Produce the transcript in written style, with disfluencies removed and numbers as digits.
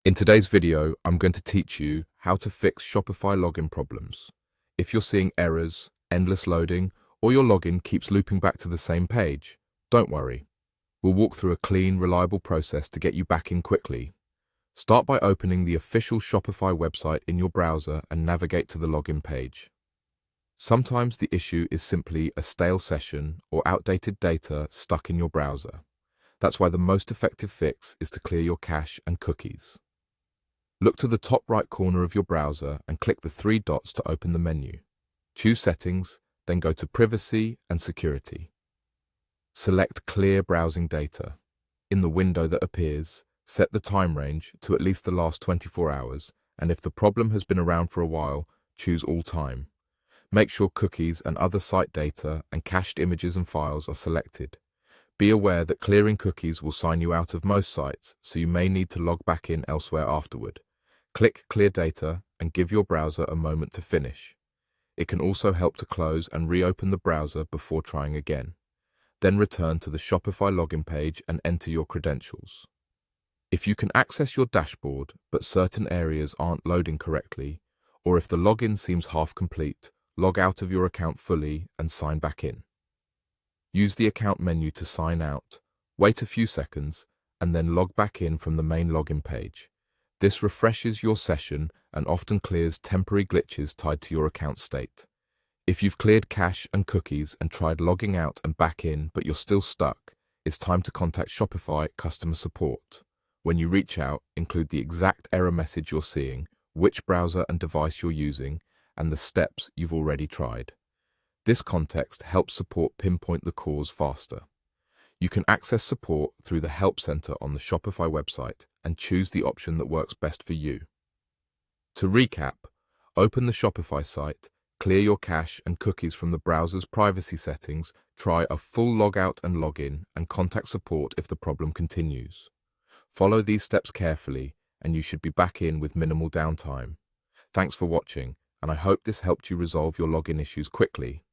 In today's video, I'm going to teach you how to fix Shopify login problems. If you're seeing errors, endless loading, or your login keeps looping back to the same page, don't worry. We'll walk through a clean, reliable process to get you back in quickly. Start by opening the official Shopify website in your browser and navigate to the login page. Sometimes the issue is simply a stale session or outdated data stuck in your browser. That's why the most effective fix is to clear your cache and cookies. Look to the top right corner of your browser and click the three dots to open the menu. Choose Settings, then go to Privacy and Security. Select Clear Browsing Data. In the window that appears, set the time range to at least the last 24 hours, and if the problem has been around for a while, choose All Time. Make sure cookies and other site data and cached images and files are selected. Be aware that clearing cookies will sign you out of most sites, so you may need to log back in elsewhere afterward. Click Clear Data and give your browser a moment to finish. It can also help to close and reopen the browser before trying again. Then return to the Shopify login page and enter your credentials. If you can access your dashboard but certain areas aren't loading correctly, or if the login seems half complete, log out of your account fully and sign back in. Use the account menu to sign out, wait a few seconds, and then log back in from the main login page. This refreshes your session and often clears temporary glitches tied to your account state. If you've cleared cache and cookies and tried logging out and back in but you're still stuck, it's time to contact Shopify customer support. When you reach out, include the exact error message you're seeing, which browser and device you're using, and the steps you've already tried. This context helps support pinpoint the cause faster. You can access support through the Help Center on the Shopify website and choose the option that works best for you. To recap, open the Shopify site, clear your cache and cookies from the browser's privacy settings, try a full logout and login, and contact support if the problem continues. Follow these steps carefully, and you should be back in with minimal downtime. Thanks for watching, and I hope this helped you resolve your login issues quickly.